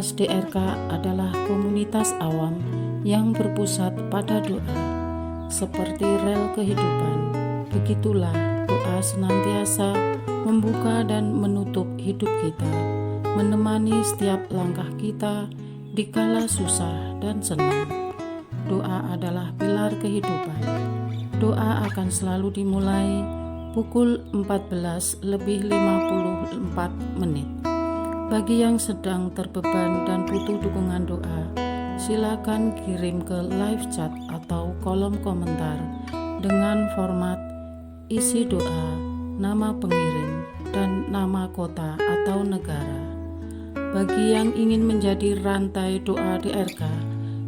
Komunitas DRK adalah komunitas awam yang berpusat pada doa. Seperti rel kehidupan, begitulah doa senantiasa membuka dan menutup hidup kita, menemani setiap langkah kita di kala susah dan senang. Doa adalah pilar kehidupan. Doa akan selalu dimulai pukul 14:54. Bagi yang sedang terbeban dan butuh dukungan doa, silakan kirim ke live chat atau kolom komentar dengan format isi doa, nama pengirim, dan nama kota atau negara. Bagi yang ingin menjadi rantai doa DRK,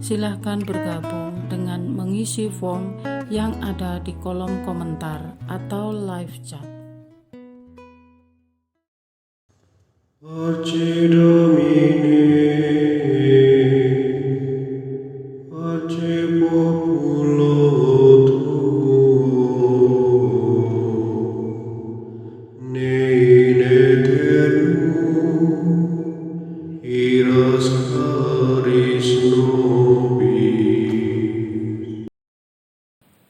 silakan bergabung dengan mengisi form yang ada di kolom komentar atau live chat. Pace Domini, pace populo tuo, ne in aeternum, iras caris nobis.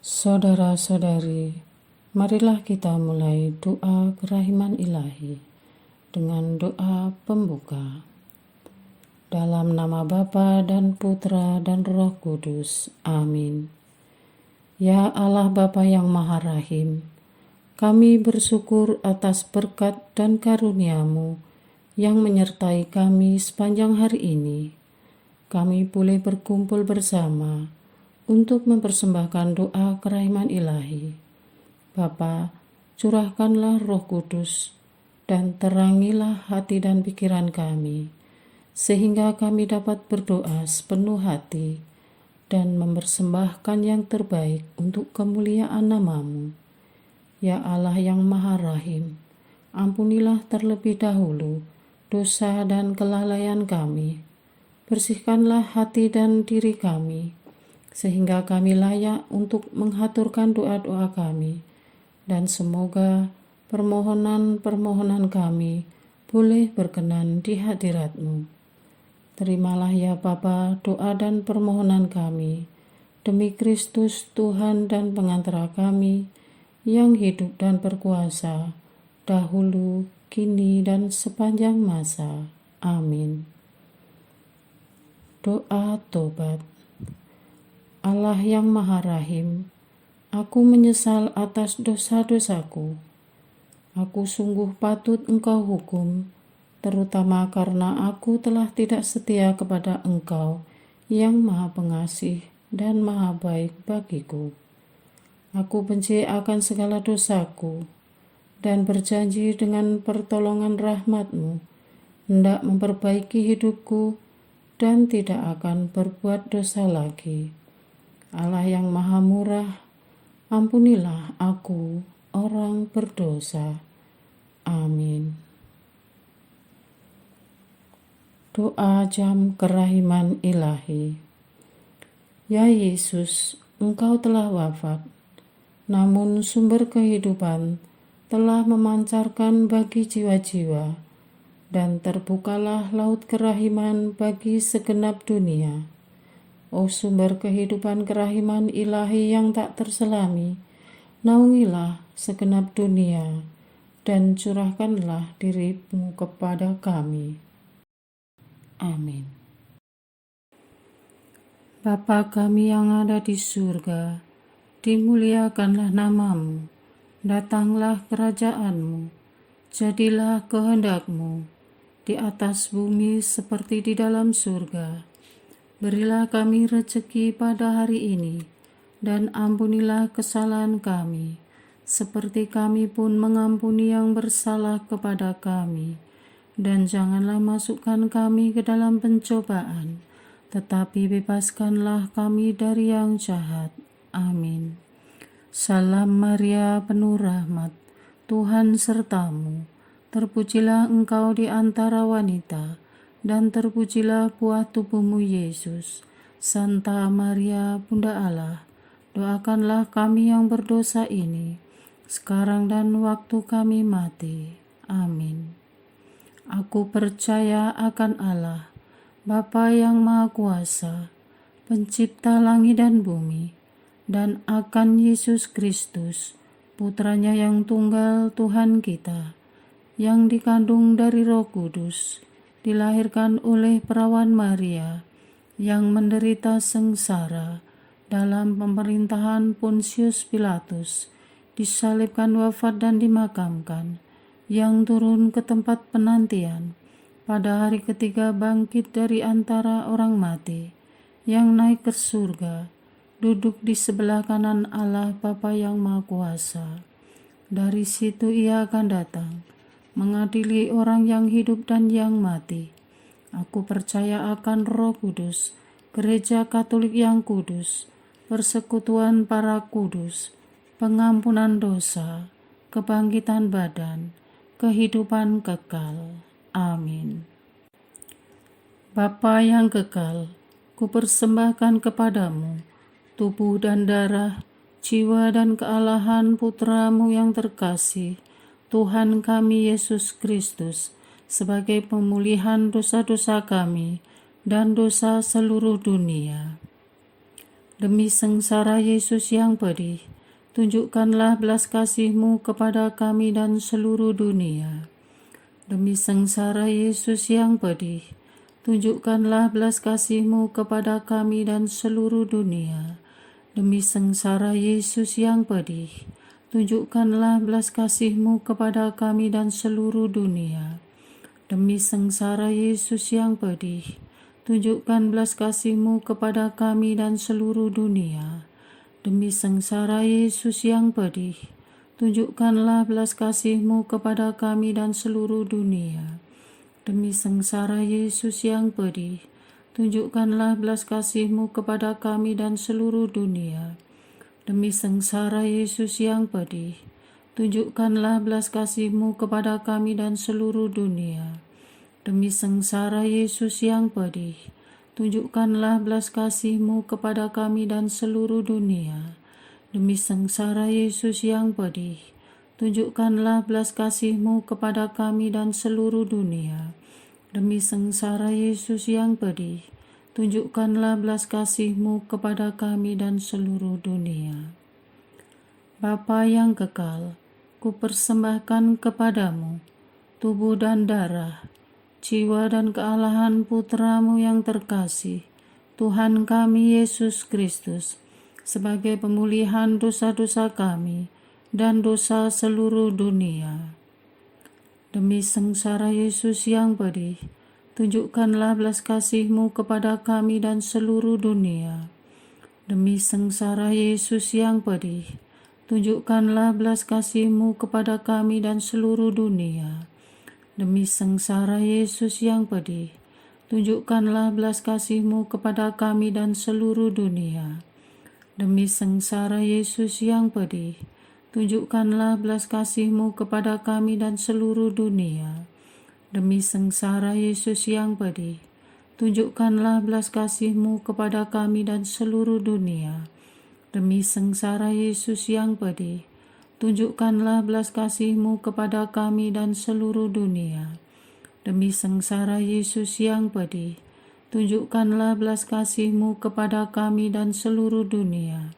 Saudara-saudari, marilah kita mulai doa kerahiman ilahi dengan doa pembuka. Dalam nama Bapa dan Putra dan Roh Kudus. Amin. Ya Allah Bapa yang Maha Rahim, kami bersyukur atas berkat dan karunia-Mu yang menyertai kami sepanjang hari ini. Kami boleh berkumpul bersama untuk mempersembahkan doa kerahiman ilahi. Bapa, curahkanlah Roh Kudus dan terangilah hati dan pikiran kami, sehingga kami dapat berdoa sepenuh hati dan mempersembahkan yang terbaik untuk kemuliaan nama-Mu. Ya Allah yang Maha Rahim, ampunilah terlebih dahulu dosa dan kelalaian kami. Bersihkanlah hati dan diri kami, sehingga kami layak untuk menghaturkan doa-doa kami, dan semoga permohonan-permohonan kami boleh berkenan di hadirat-Mu. Terimalah ya Bapa doa dan permohonan kami, demi Kristus Tuhan dan pengantara kami, yang hidup dan berkuasa, dahulu, kini, dan sepanjang masa. Amin. Doa tobat. Allah yang Maha Rahim, aku menyesal atas dosa-dosaku. Aku sungguh patut Engkau hukum, terutama karena aku telah tidak setia kepada Engkau yang Maha Pengasih dan Maha Baik bagiku. Aku benci akan segala dosaku dan berjanji dengan pertolongan rahmat-Mu hendak memperbaiki hidupku dan tidak akan berbuat dosa lagi. Allah yang Maha Murah, ampunilah aku, orang berdosa. Amin. Doa jam kerahiman ilahi. Ya Yesus, Engkau telah wafat, namun sumber kehidupan telah memancarkan bagi jiwa-jiwa, dan terbukalah laut kerahiman bagi segenap dunia. O sumber kehidupan kerahiman ilahi yang tak terselami, naungilah segenap dunia, dan curahkanlah diri-Mu kepada kami. Amin. Bapa kami yang ada di surga, dimuliakanlah nama-Mu, datanglah kerajaan-Mu, jadilah kehendak-Mu di atas bumi seperti di dalam surga. Berilah kami rezeki pada hari ini, dan ampunilah kesalahan kami, seperti kami pun mengampuni yang bersalah kepada kami. Dan janganlah masukkan kami ke dalam pencobaan, tetapi bebaskanlah kami dari yang jahat. Amin. Salam Maria, penuh rahmat, Tuhan serta-Mu. Terpujilah Engkau di antara wanita, dan terpujilah buah tubuh-Mu Yesus. Santa Maria, Bunda Allah, doakanlah kami yang berdosa ini, sekarang dan waktu kami mati. Amin. Aku percaya akan Allah, Bapa yang Maha Kuasa, Pencipta langit dan bumi, dan akan Yesus Kristus, Putranya yang tunggal Tuhan kita, yang dikandung dari Roh Kudus, dilahirkan oleh perawan Maria, yang menderita sengsara dalam pemerintahan Pontius Pilatus, disalibkan, wafat dan dimakamkan, yang turun ke tempat penantian, pada hari ketiga bangkit dari antara orang mati, yang naik ke surga, duduk di sebelah kanan Allah Bapa yang Maha Kuasa. Dari situ Ia akan datang, mengadili orang yang hidup dan yang mati. Aku percaya akan Roh Kudus, Gereja Katolik yang kudus, persekutuan para kudus, pengampunan dosa, kebangkitan badan, kehidupan kekal. Amin. Bapa yang kekal, kupersembahkan kepadamu tubuh dan darah, jiwa dan kealahan Putramu yang terkasih, Tuhan kami Yesus Kristus, sebagai pemulihan dosa-dosa kami dan dosa seluruh dunia. Demi sengsara Yesus yang pedih, tunjukkanlah belas kasih-Mu kepada kami dan seluruh dunia. Demi sengsara Yesus yang pedih, tunjukkanlah belas kasih-Mu kepada kami dan seluruh dunia. Demi sengsara Yesus yang pedih, tunjukkanlah belas kasih-Mu kepada kami dan seluruh dunia. Demi sengsara Yesus yang pedih, tunjukkan belas kasih-Mu kepada kami dan seluruh dunia. Demi sengsara Yesus yang pedih, tunjukkanlah belas kasih-Mu kepada kami dan seluruh dunia. Demi sengsara Yesus yang pedih, tunjukkanlah belas kasih-Mu kepada kami dan seluruh dunia. Demi sengsara Yesus yang pedih, tunjukkanlah belas kasih-Mu kepada kami dan seluruh dunia. Demi sengsara Yesus yang pedih, tunjukkanlah belas kasih-Mu kepada kami dan seluruh dunia. Demi sengsara Yesus yang pedih, tunjukkanlah belas kasih-Mu kepada kami dan seluruh dunia. Demi sengsara Yesus yang pedih, tunjukkanlah belas kasih-Mu kepada kami dan seluruh dunia. Bapa yang kekal, kupersembahkan kepadamu tubuh dan darah, jiwa dan kealahan Putramu yang terkasih, Tuhan kami Yesus Kristus, sebagai pemulihan dosa-dosa kami dan dosa seluruh dunia. Demi sengsara Yesus yang pedih, tunjukkanlah belas kasih-Mu kepada kami dan seluruh dunia. Demi sengsara Yesus yang pedih, tunjukkanlah belas kasih-Mu kepada kami dan seluruh dunia. Demi sengsara Yesus yang pedih, tunjukkanlah belas kasih-Mu kepada kami dan seluruh dunia. Demi sengsara Yesus yang pedih, tunjukkanlah belas kasih-Mu kepada kami dan seluruh dunia. Demi sengsara Yesus yang pedih, tunjukkanlah belas kasih-Mu kepada kami dan seluruh dunia. Demi sengsara Yesus yang pedih, tunjukkanlah belas kasih-Mu kepada kami dan seluruh dunia. Demi sengsara Yesus yang pedih, tunjukkanlah belas kasih-Mu kepada kami dan seluruh dunia.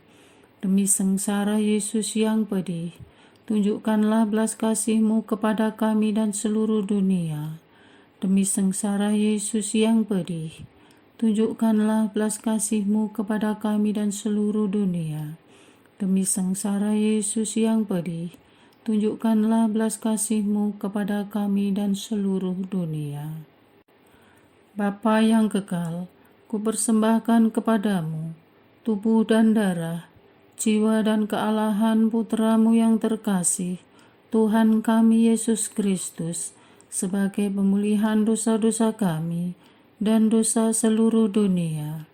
Demi sengsara Yesus yang pedih, tunjukkanlah belas kasih-Mu kepada kami dan seluruh dunia. Demi sengsara Yesus yang pedih, tunjukkanlah belas kasih-Mu kepada kami dan seluruh dunia. Demi sengsara Yesus yang pedih, tunjukkanlah belas kasih-Mu kepada kami dan seluruh dunia. Bapa yang kekal, kupersembahkan kepadamu tubuh dan darah, jiwa dan kealahan Putramu yang terkasih, Tuhan kami Yesus Kristus, sebagai pemulihan dosa-dosa kami dan dosa seluruh dunia.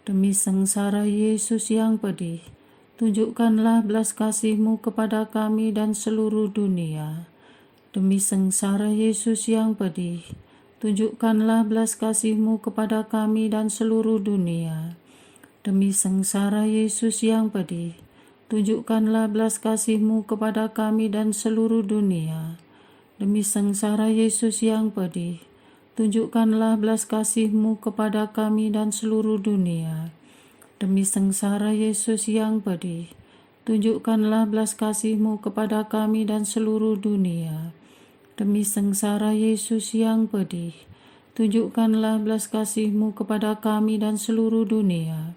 Demi sengsara Yesus yang pedih, tunjukkanlah belas kasih-Mu kepada kami dan seluruh dunia. Demi sengsara Yesus yang pedih, tunjukkanlah belas kasih-Mu kepada kami dan seluruh dunia. Demi sengsara Yesus yang pedih, tunjukkanlah belas kasih-Mu kepada kami dan seluruh dunia. Demi sengsara Yesus yang pedih, tunjukkanlah belas kasih-Mu kepada kami dan seluruh dunia. Demi sengsara Yesus yang pedih, tunjukkanlah belas kasih-Mu kepada kami dan seluruh dunia. Demi sengsara Yesus yang pedih, tunjukkanlah belas kasih-Mu kepada kami dan seluruh dunia.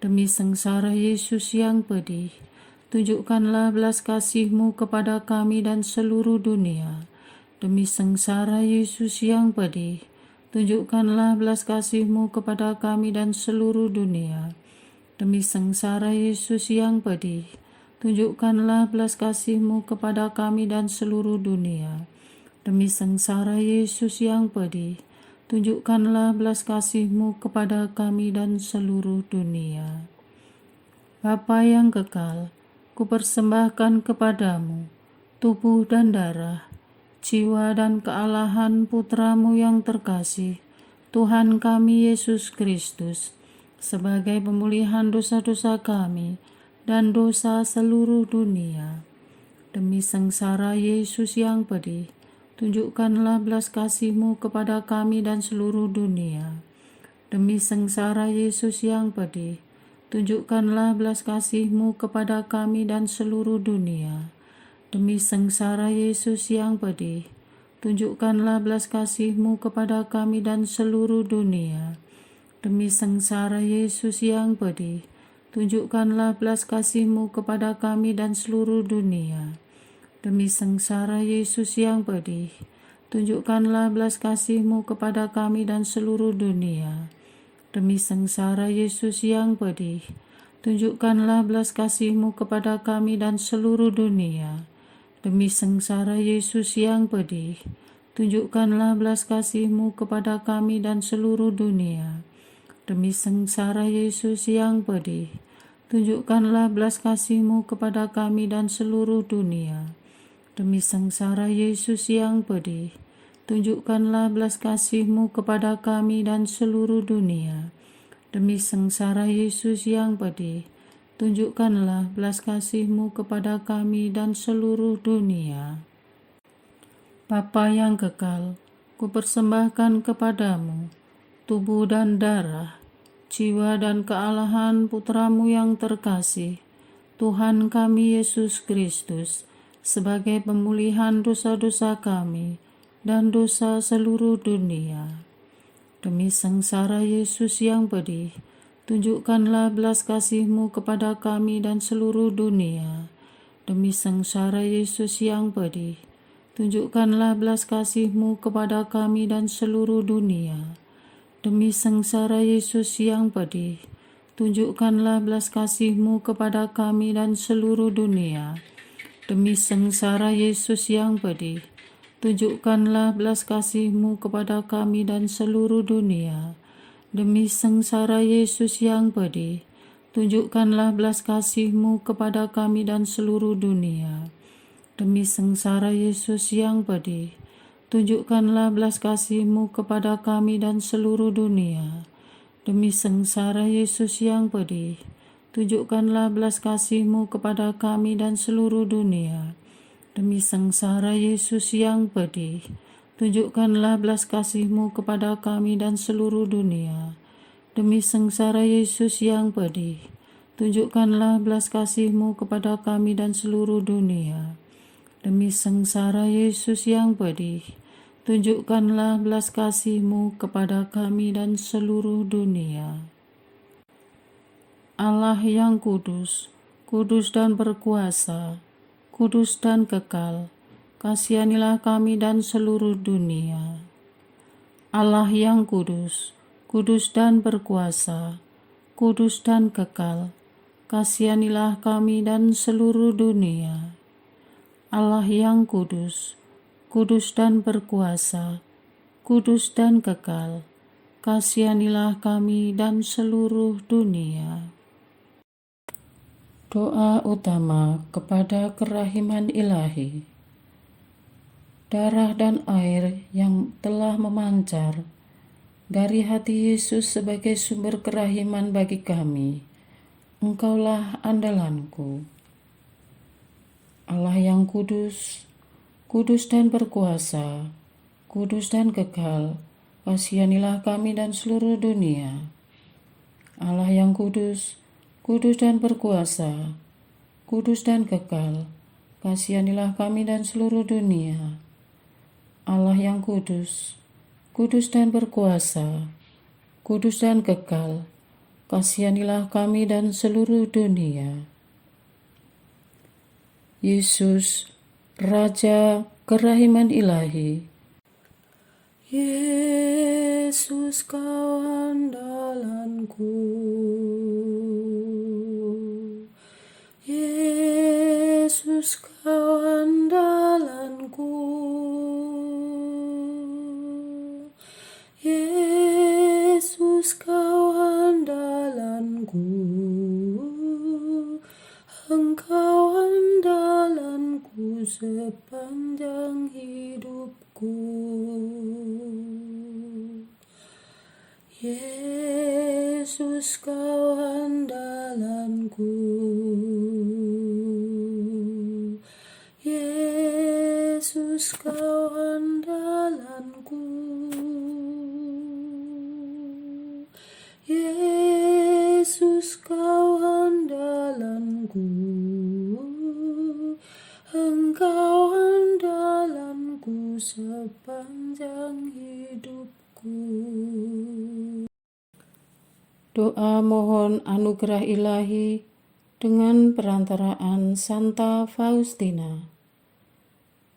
Demi sengsara Yesus yang pedih, tunjukkanlah belas kasih-Mu kepada kami dan seluruh dunia. Demi sengsara Yesus yang pedih, tunjukkanlah belas kasih-Mu kepada kami dan seluruh dunia. Demi sengsara Yesus yang pedih, tunjukkanlah belas kasih-Mu kepada kami dan seluruh dunia. Demi sengsara Yesus yang pedih, tunjukkanlah belas kasih-Mu kepada kami dan seluruh dunia. Bapa yang kekal, kupersembahkan kepadamu tubuh dan darah, jiwa dan kealahan Putra-Mu yang terkasih, Tuhan kami Yesus Kristus, sebagai pemulihan dosa-dosa kami dan dosa seluruh dunia. Demi sengsara Yesus yang pedih, tunjukkanlah belas kasih-Mu kepada kami dan seluruh dunia. Demi sengsara Yesus yang pedih, tunjukkanlah belas kasih-Mu kepada kami dan seluruh dunia. Demi sengsara Yesus yang pedih, tunjukkanlah belas kasih-Mu kepada kami dan seluruh dunia. Demi sengsara Yesus yang pedih, tunjukkanlah belas kasih-Mu kepada kami dan seluruh dunia. Demi sengsara Yesus yang pedih, tunjukkanlah belas kasih-Mu kepada kami dan seluruh dunia. Demi sengsara Yesus yang pedih, tunjukkanlah belas kasih-Mu kepada kami dan seluruh dunia. Demi sengsara Yesus yang pedih, tunjukkanlah belas kasih-Mu kepada kami dan seluruh dunia. Demi sengsara Yesus yang pedih, tunjukkanlah belas kasih-Mu kepada kami dan seluruh dunia. Demi sengsara Yesus yang pedih, tunjukkanlah belas kasih-Mu kepada kami dan seluruh dunia. Demi sengsara Yesus yang pedih, tunjukkanlah belas kasih-Mu kepada kami dan seluruh dunia. Bapa yang kekal, kupersembahkan kepadamu tubuh dan darah, jiwa dan kealahan Putra-Mu yang terkasih, Tuhan kami Yesus Kristus, sebagai pemulihan dosa-dosa kami dan dosa seluruh dunia. Demi sengsara Yesus yang pedih, tunjukkanlah belas kasih-Mu kepada kami dan seluruh dunia. Demi sengsara Yesus yang pedih, tunjukkanlah belas kasih-Mu kepada kami dan seluruh dunia. Demi sengsara Yesus yang pedih, tunjukkanlah belas kasih-Mu kepada kami dan seluruh dunia. Demi sengsara Yesus yang pedih, tunjukkanlah belas kasih-Mu kepada kami dan seluruh dunia. Demi sengsara Yesus yang pedih, tunjukkanlah belas kasih-Mu kepada kami dan seluruh dunia. Demi sengsara Yesus yang pedih, tunjukkanlah belas kasih-Mu kepada kami dan seluruh dunia. Demi sengsara Yesus yang pedih, tunjukkanlah belas kasih-Mu kepada kami dan seluruh dunia. Demi sengsara Yesus yang pedih, tunjukkanlah belas kasih-Mu kepada kami dan seluruh dunia. Demi sengsara Yesus yang pedih, tunjukkanlah belas kasih-Mu kepada kami dan seluruh dunia. Demi sengsara Yesus yang pedih, tunjukkanlah belas kasih-Mu kepada kami dan seluruh dunia. Allah yang kudus, kudus dan berkuasa, kudus dan kekal, kasihanilah kami dan seluruh dunia. Allah yang kudus, kudus dan berkuasa, kudus dan kekal, kasihanilah kami dan seluruh dunia. Allah yang kudus, kudus dan berkuasa, kudus dan kekal, kasihanilah kami dan seluruh dunia. Doa utama kepada kerahiman ilahi. Darah dan air yang telah memancar dari hati Yesus sebagai sumber kerahiman bagi kami, Engkaulah andalanku. Allah yang kudus, kudus dan berkuasa, kudus dan kekal, kasihanilah kami dan seluruh dunia. Allah yang kudus, kudus dan berkuasa, kudus dan kekal, kasihanilah kami dan seluruh dunia. Allah yang kudus, kudus dan berkuasa, kudus dan kekal, kasihanilah kami dan seluruh dunia. Yesus, Raja kerahiman ilahi. Yesus, kau andalanku. Yesus, kau andalanku. Yesus, kau andalanku. Engkau andalanku sepanjang hidupku. Yesus, kau andalanku. Yesus, kau andalanku. Yesus, kau andalanku. Engkau andalanku sepanjang hidupku. Doa mohon anugerah ilahi dengan perantaraan Santa Faustina.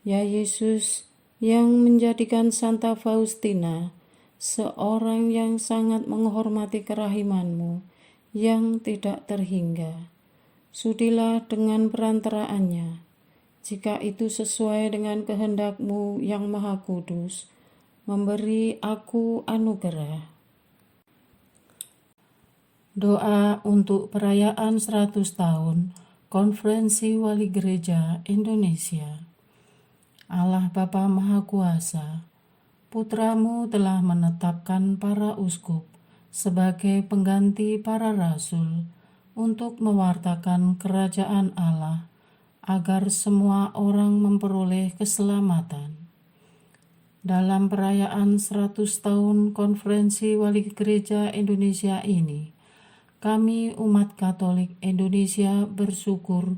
Ya Yesus, yang menjadikan Santa Faustina seorang yang sangat menghormati kerahiman-Mu yang tidak terhingga, sudilah dengan perantaraannya, jika itu sesuai dengan kehendak-Mu yang maha kudus, memberi aku anugerah. Doa untuk perayaan 100 tahun Konferensi Wali Gereja Indonesia. Allah Bapa Maha Kuasa, Putra-Mu telah menetapkan para uskup sebagai pengganti para rasul untuk mewartakan kerajaan Allah agar semua orang memperoleh keselamatan. Dalam perayaan 100 tahun Konferensi Wali Gereja Indonesia ini, kami umat Katolik Indonesia bersyukur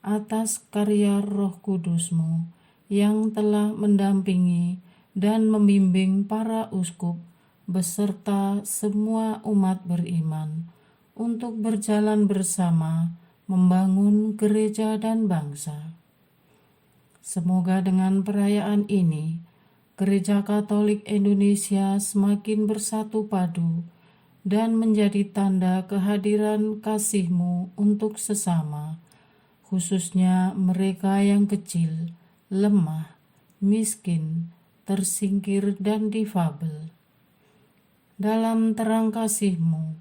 atas karya Roh Kudus-Mu yang telah mendampingi dan membimbing para uskup beserta semua umat beriman untuk berjalan bersama membangun gereja dan bangsa. Semoga dengan perayaan ini, Gereja Katolik Indonesia semakin bersatu padu dan menjadi tanda kehadiran kasih-Mu untuk sesama, khususnya mereka yang kecil, lemah, miskin, tersingkir, dan difabel. Dalam terang kasih-Mu,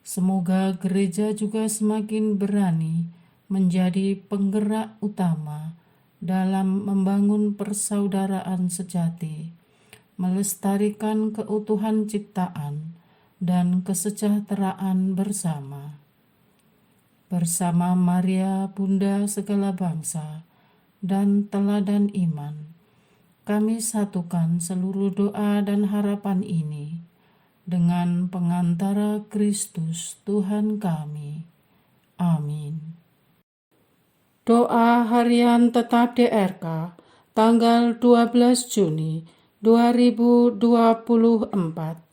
semoga gereja juga semakin berani menjadi penggerak utama dalam membangun persaudaraan sejati, melestarikan keutuhan ciptaan, dan kesejahteraan bersama. Bersama Maria, Bunda segala bangsa, dan teladan iman, kami satukan seluruh doa dan harapan ini dengan pengantara Kristus Tuhan kami. Amin. Doa harian tetap DRK tanggal 12 Juni 2024.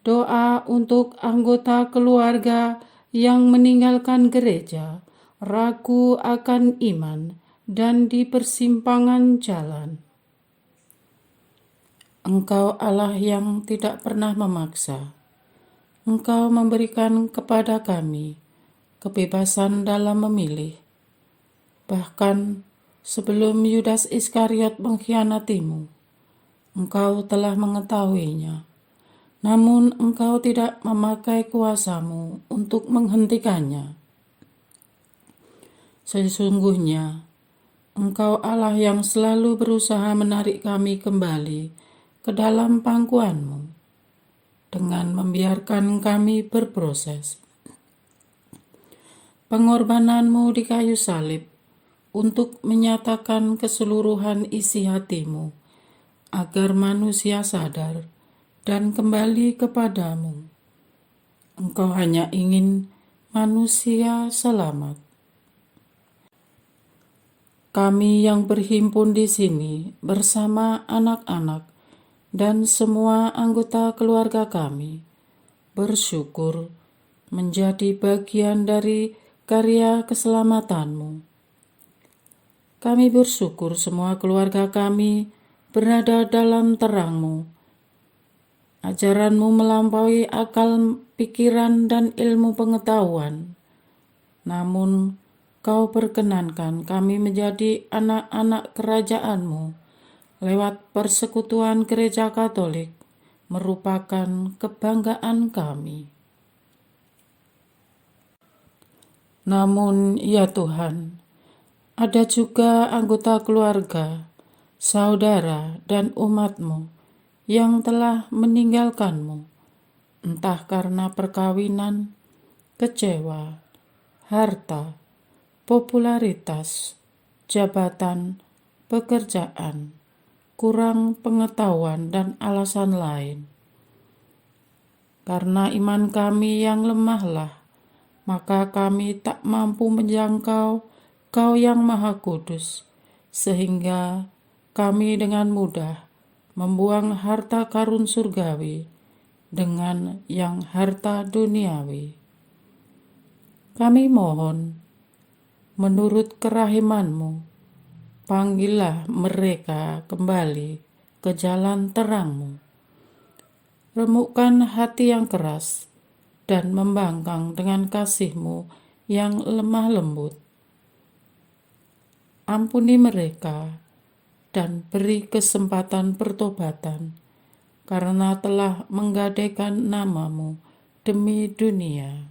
Doa untuk anggota keluarga yang meninggalkan gereja, ragu akan iman, dan di persimpangan jalan. Engkau Allah yang tidak pernah memaksa. Engkau memberikan kepada kami kebebasan dalam memilih. Bahkan sebelum Yudas Iskariot mengkhianatimu, Engkau telah mengetahuinya. Namun Engkau tidak memakai kuasa-Mu untuk menghentikannya. Sesungguhnya, Engkau Allah yang selalu berusaha menarik kami kembali ke dalam pangkuan-Mu, dengan membiarkan kami berproses. Pengorbanan-Mu di kayu salib untuk menyatakan keseluruhan isi hati-Mu, agar manusia sadar dan kembali kepadamu. Engkau hanya ingin manusia selamat. Kami yang berhimpun di sini bersama anak-anak dan semua anggota keluarga kami bersyukur menjadi bagian dari karya keselamatanmu. Kami bersyukur semua keluarga kami berada dalam terangmu. Ajaranmu melampaui akal pikiran dan ilmu pengetahuan. Namun, Kau perkenankan kami menjadi anak-anak kerajaanmu lewat persekutuan Gereja Katolik, merupakan kebanggaan kami. Namun, ya Tuhan, ada juga anggota keluarga, saudara, dan umat-Mu yang telah meninggalkan-Mu, entah karena perkawinan, kecewa, harta, popularitas, jabatan, pekerjaan, kurang pengetahuan, dan alasan lain. Karena iman kami yang lemahlah, maka kami tak mampu menjangkau Kau yang Maha Kudus, sehingga kami dengan mudah membuang harta karun surgawi dengan yang harta duniawi. Kami mohon, menurut kerahiman-Mu, panggillah mereka kembali ke jalan terang-Mu. Remukkan hati yang keras dan membangkang dengan kasih-Mu yang lemah lembut. Ampuni mereka dan beri kesempatan pertobatan, karena telah menggadaikan nama-Mu demi dunia.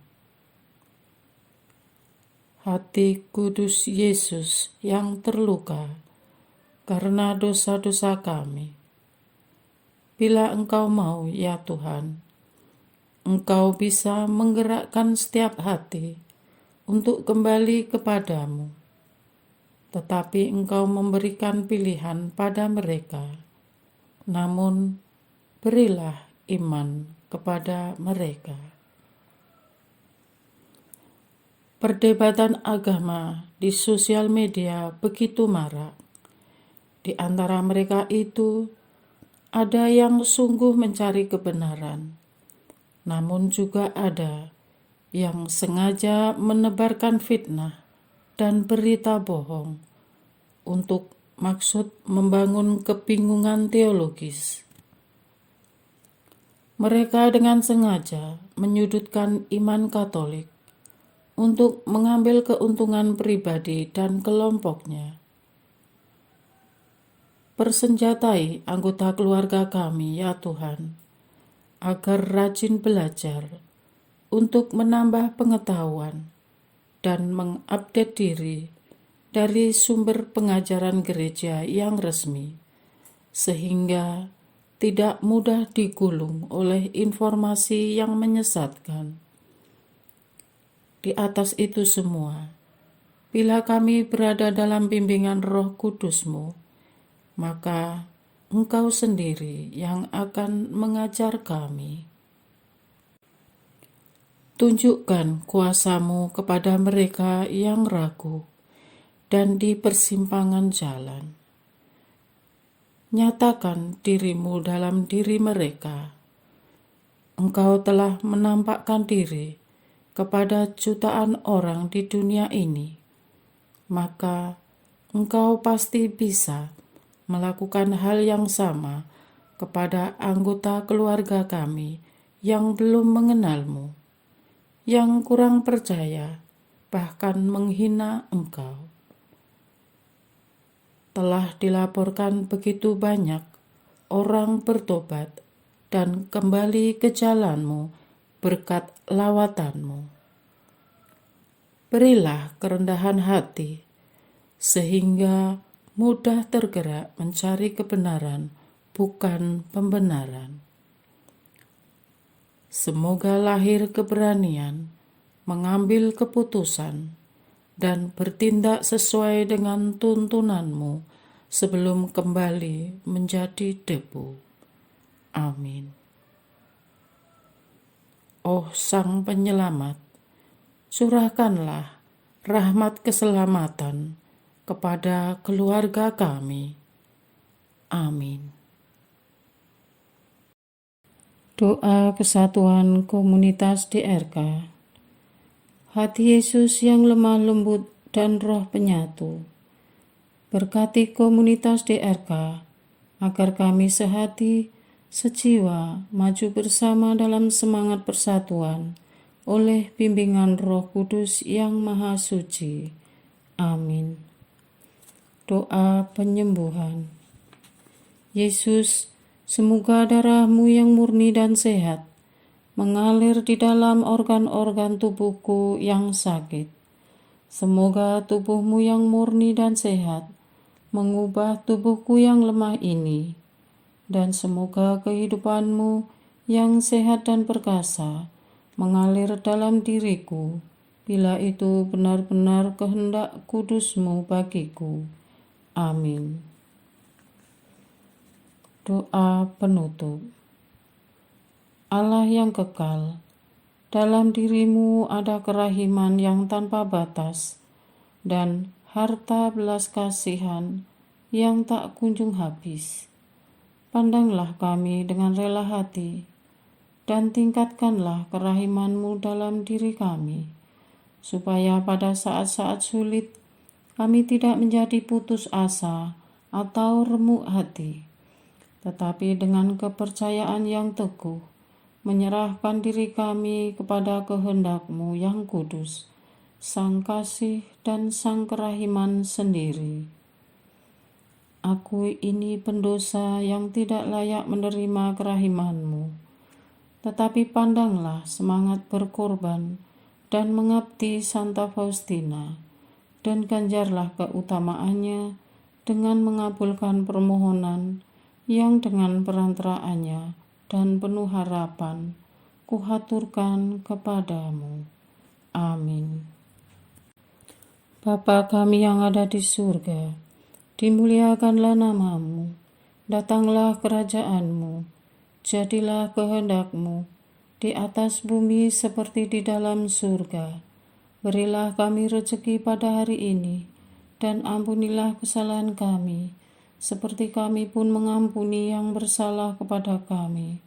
Hati kudus Yesus yang terluka karena dosa-dosa kami. Bila Engkau mau, ya Tuhan, Engkau bisa menggerakkan setiap hati untuk kembali kepadamu. Tetapi Engkau memberikan pilihan pada mereka. Namun, berilah iman kepada mereka. Perdebatan agama di sosial media begitu marak. Di antara mereka itu, ada yang sungguh mencari kebenaran, namun juga ada yang sengaja menebarkan fitnah dan berita bohong untuk maksud membangun kebingungan teologis. Mereka dengan sengaja menyudutkan iman Katolik untuk mengambil keuntungan pribadi dan kelompoknya. Persenjatai anggota keluarga kami, ya Tuhan, agar rajin belajar untuk menambah pengetahuan dan mengupdate diri dari sumber pengajaran gereja yang resmi, sehingga tidak mudah digulung oleh informasi yang menyesatkan. Di atas itu semua, bila kami berada dalam bimbingan Roh Kudus-Mu, maka Engkau sendiri yang akan mengajar kami. Tunjukkan kuasa-Mu kepada mereka yang ragu dan di persimpangan jalan. Nyatakan diri-Mu dalam diri mereka. Engkau telah menampakkan diri kepada jutaan orang di dunia ini, maka Engkau pasti bisa melakukan hal yang sama kepada anggota keluarga kami yang belum mengenal-Mu, yang kurang percaya, bahkan menghina Engkau. Telah dilaporkan begitu banyak orang bertobat dan kembali ke jalan-Mu berkat lawatan-Mu. Berilah kerendahan hati, sehingga mudah tergerak mencari kebenaran, bukan pembenaran. Semoga lahir keberanian mengambil keputusan dan bertindak sesuai dengan tuntunan-Mu sebelum kembali menjadi debu. Amin. oh Sang Penyelamat, curahkanlah rahmat keselamatan kepada keluarga kami. Amin. Doa kesatuan komunitas DRK. Hati Yesus yang lemah lembut dan roh penyatu, berkati komunitas DRK agar kami sehati, sejiwa, maju bersama dalam semangat persatuan oleh bimbingan Roh Kudus yang Maha Suci. Amin. Doa penyembuhan. Yesus, semoga darah-Mu yang murni dan sehat mengalir di dalam organ-organ tubuhku yang sakit. Semoga tubuh-Mu yang murni dan sehat mengubah tubuhku yang lemah ini, dan semoga kehidupan-Mu yang sehat dan perkasa mengalir dalam diriku, bila itu benar-benar kehendak kudus-Mu bagiku. Amin. Doa penutup. Allah yang kekal, dalam diri-Mu ada kerahiman yang tanpa batas dan harta belas kasihan yang tak kunjung habis. Pandanglah kami dengan rela hati dan tingkatkanlah kerahiman-Mu dalam diri kami, supaya pada saat-saat sulit kami tidak menjadi putus asa atau remuk hati, tetapi dengan kepercayaan yang teguh menyerahkan diri kami kepada kehendak-Mu yang kudus, Sang Kasih dan Sang Kerahiman sendiri. Aku ini pendosa yang tidak layak menerima kerahiman-Mu, tetapi pandanglah semangat berkorban dan mengabdi Santa Faustina, dan ganjarlah keutamaannya dengan mengabulkan permohonan yang dengan perantaraannya dan penuh harapan kuhaturkan kepadamu. Amin. Bapa kami yang ada di surga, dimuliakanlah nama-Mu, datanglah kerajaan-Mu, jadilah kehendak-Mu di atas bumi seperti di dalam surga. Berilah kami rezeki pada hari ini, dan ampunilah kesalahan kami, seperti kami pun mengampuni yang bersalah kepada kami.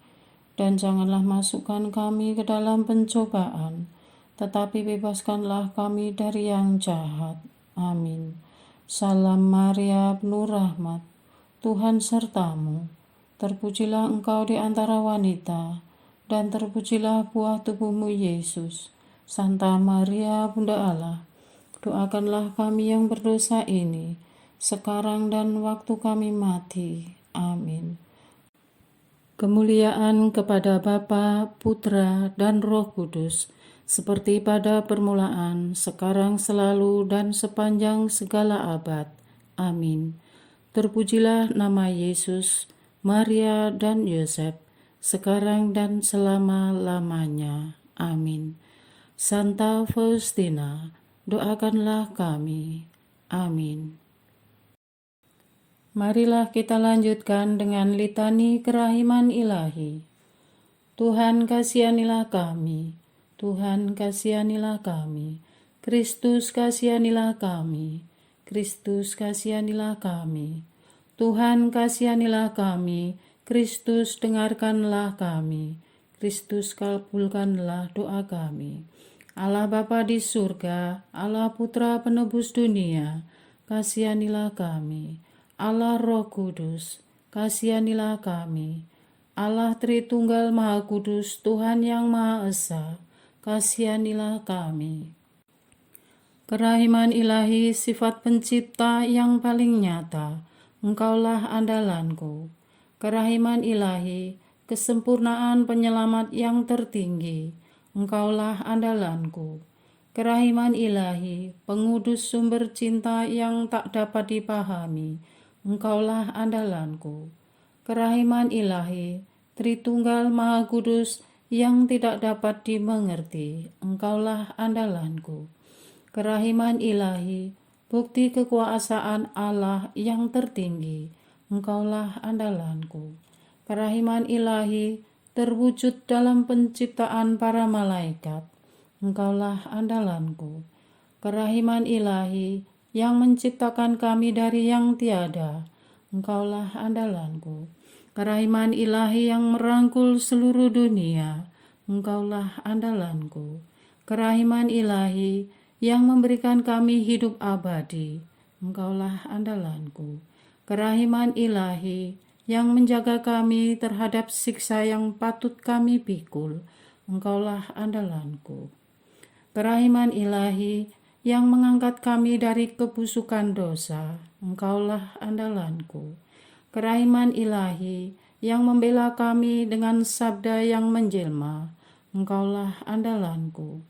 Dan janganlah masukkan kami ke dalam pencobaan, tetapi bebaskanlah kami dari yang jahat. Amin. Salam Maria, penuh rahmat, Tuhan serta-Mu. Terpujilah Engkau di antara wanita, dan terpujilah buah tubuh-Mu Yesus. Santa Maria, Bunda Allah, doakanlah kami yang berdosa ini, sekarang dan waktu kami mati. Amin. Kemuliaan kepada Bapa, Putra, dan Roh Kudus, seperti pada permulaan, sekarang, selalu, dan sepanjang segala abad. Amin. Terpujilah nama Yesus, Maria, dan Yosef, sekarang dan selama-lamanya. Amin. Santa Faustina, doakanlah kami. Amin. Marilah kita lanjutkan dengan litani kerahiman ilahi. Tuhan kasihanilah kami, Tuhan kasihanilah kami, Kristus kasihanilah kami, Kristus kasihanilah kami, Tuhan kasihanilah kami, Kristus dengarkanlah kami, Kristus kabulkanlah doa kami. Allah Bapa di surga, Allah Putra penebus dunia, kasihanilah kami. Allah Roh Kudus, kasihanilah kami. Allah Tritunggal Maha Kudus, Tuhan yang Maha Esa, kasihanilah kami. Kerahiman ilahi, sifat pencipta yang paling nyata, Engkaulah andalanku. Kerahiman ilahi, kesempurnaan penyelamat yang tertinggi, Engkaulah andalanku. Kerahiman ilahi, pengudus sumber cinta yang tak dapat dipahami, Engkaulah andalanku. Kerahiman ilahi, Tritunggal Maha Kudus yang tidak dapat dimengerti, Engkaulah andalanku. Kerahiman ilahi, bukti kekuasaan Allah yang tertinggi, Engkaulah andalanku. Kerahiman ilahi, terwujud dalam penciptaan para malaikat. Engkaulah andalanku. Kerahiman ilahi yang menciptakan kami dari yang tiada. Engkaulah andalanku. Kerahiman ilahi yang merangkul seluruh dunia. Engkaulah andalanku. Kerahiman ilahi yang memberikan kami hidup abadi. Engkaulah andalanku. Kerahiman ilahi yang menjaga kami terhadap siksa yang patut kami pikul. Engkaulah andalanku. Kerahiman ilahi yang mengangkat kami dari kebusukan dosa. Engkaulah andalanku. Kerahiman ilahi yang membela kami dengan sabda yang menjelma. Engkaulah andalanku.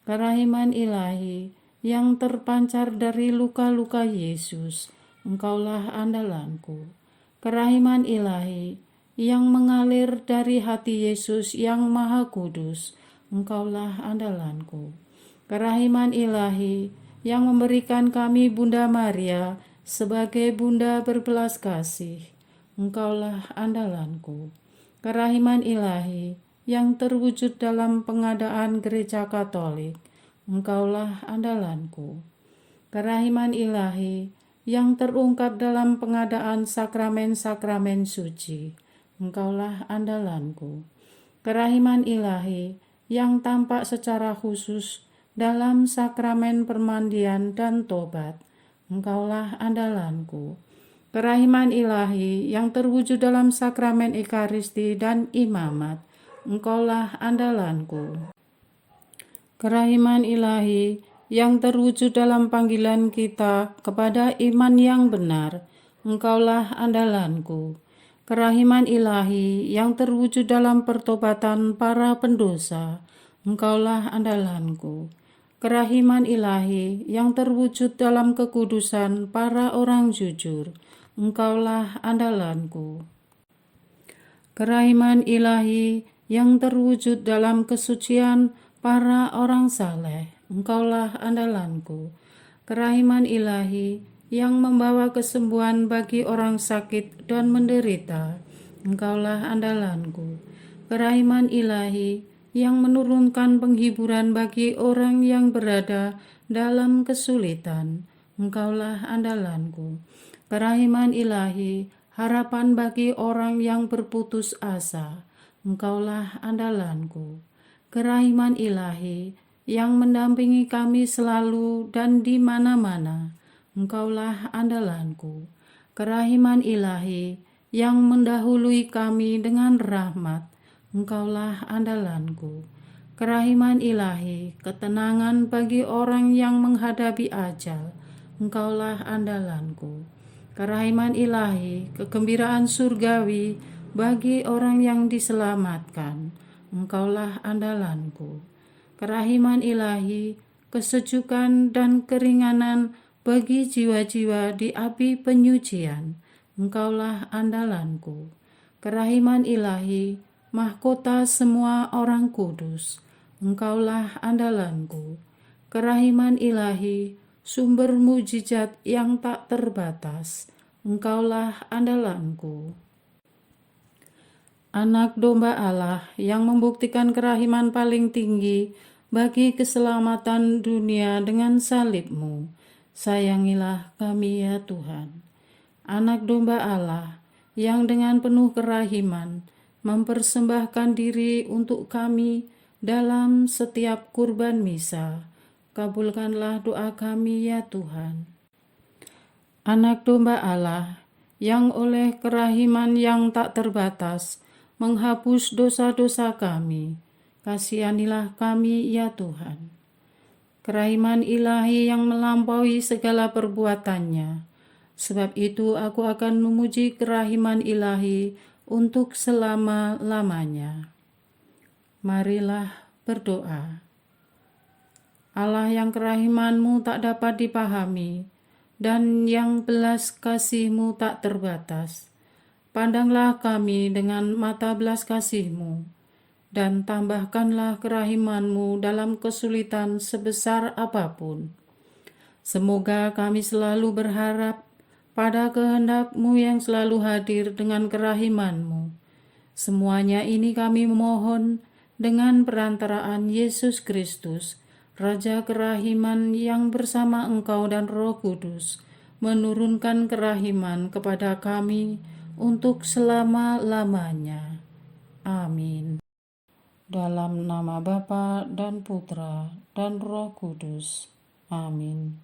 Kerahiman ilahi yang terpancar dari luka-luka Yesus. Engkaulah andalanku. Kerahiman ilahi yang mengalir dari hati Yesus yang Maha Kudus. Engkaulah andalanku. Kerahiman ilahi yang memberikan kami Bunda Maria sebagai Bunda berbelas kasih. Engkaulah andalanku. Kerahiman ilahi yang terwujud dalam pengadaan Gereja Katolik. Engkaulah andalanku. Kerahiman ilahi yang terungkap dalam pengadaan sakramen-sakramen suci. Engkaulah andalanku. Kerahiman ilahi yang tampak secara khusus dalam sakramen permandian dan tobat. Engkaulah andalanku. Kerahiman ilahi yang terwujud dalam sakramen Ekaristi dan imamat. Engkaulah andalanku. Kerahiman ilahi yang terwujud dalam panggilan kita kepada iman yang benar. Engkaulah andalanku. Kerahiman ilahi yang terwujud dalam pertobatan para pendosa. Engkaulah andalanku. Kerahiman ilahi yang terwujud dalam kekudusan para orang jujur. Engkaulah andalanku. Kerahiman ilahi yang terwujud dalam kesucian para orang saleh. Engkaulah andalanku. Kerahiman ilahi yang membawa kesembuhan bagi orang sakit dan menderita. Engkaulah andalanku. Kerahiman ilahi yang menurunkan penghiburan bagi orang yang berada dalam kesulitan. Engkaulah andalanku. Kerahiman ilahi, harapan bagi orang yang berputus asa. Engkaulah andalanku. Kerahiman ilahi yang mendampingi kami selalu dan di mana-mana. Engkaulah andalanku. Kerahiman ilahi yang mendahului kami dengan rahmat. Engkaulah andalanku. Kerahiman ilahi, ketenangan bagi orang yang menghadapi ajal. Engkaulah andalanku. Kerahiman ilahi, kegembiraan surgawi bagi orang yang diselamatkan. Engkaulah andalanku. Kerahiman ilahi, kesejukan dan keringanan bagi jiwa-jiwa di api penyucian. Engkaulah andalanku. Kerahiman ilahi, mahkota semua orang kudus. Engkaulah andalanku. Kerahiman ilahi, sumber mujizat yang tak terbatas. Engkaulah andalanku. Anak domba Allah yang membuktikan kerahiman paling tinggi bagi keselamatan dunia dengan salib-Mu. Sayangilah kami ya Tuhan. Anak domba Allah yang dengan penuh kerahiman mempersembahkan diri untuk kami dalam setiap kurban misa. Kabulkanlah doa kami ya Tuhan. Anak domba Allah yang oleh kerahiman yang tak terbatas menghapus dosa-dosa kami, kasihanilah kami ya Tuhan. Kerahiman ilahi yang melampaui segala perbuatannya, sebab itu aku akan memuji kerahiman ilahi untuk selama-lamanya. Marilah berdoa. Allah yang kerahiman-Mu tak dapat dipahami dan yang belas kasih-Mu tak terbatas, pandanglah kami dengan mata belas kasih-Mu dan tambahkanlah kerahiman-Mu dalam kesulitan sebesar apapun. Semoga kami selalu berharap pada kehendak-Mu yang selalu hadir dengan kerahiman-Mu, Semuanya ini kami memohon dengan perantaraan Yesus Kristus, Raja kerahiman yang bersama Engkau dan Roh Kudus, menurunkan kerahiman kepada kami untuk selama-lamanya. Amin. Dalam nama Bapa dan Putra dan Roh Kudus. Amin.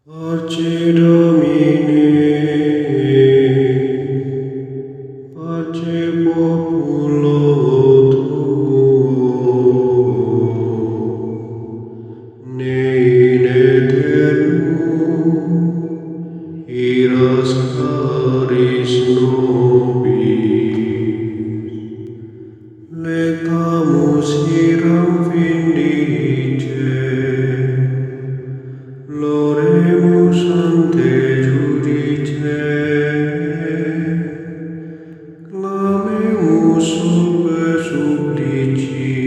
Pace Domine, pace populo tuo, ne in aeternum, iras caris nobis, legamus iram vindice, Loremus ante judice, clamemus sube supplici,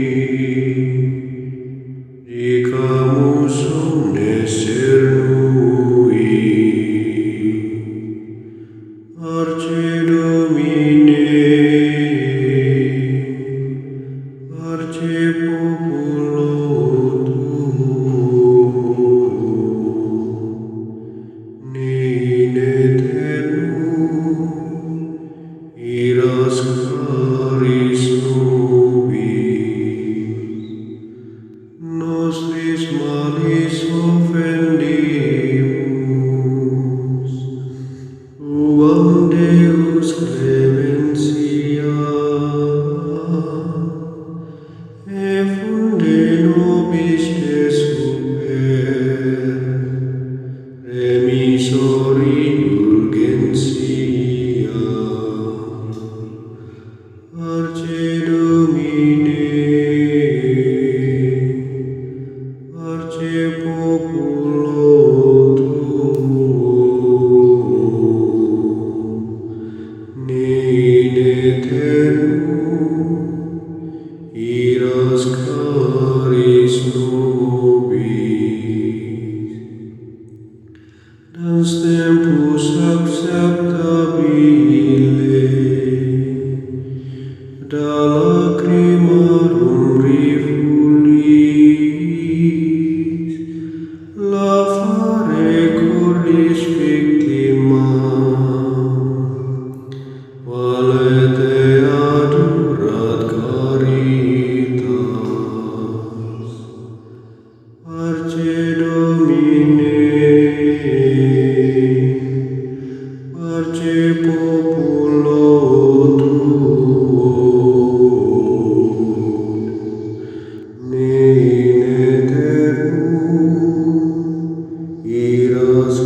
dicamus omnes cernui. Arce Domine, arce populo iras caris nobis, nostris malis offendimus, Effunde nobis super, remisori indulgentia, Arce Domine, Arce populo tuo, ne in aeternum iras caris nobis, dans tempus acceptabile, da lacrimarum rifulis, lavare cordis victima, valete adurat caritas, Arce Domine, Arce populo tuo, ne in aeternum iras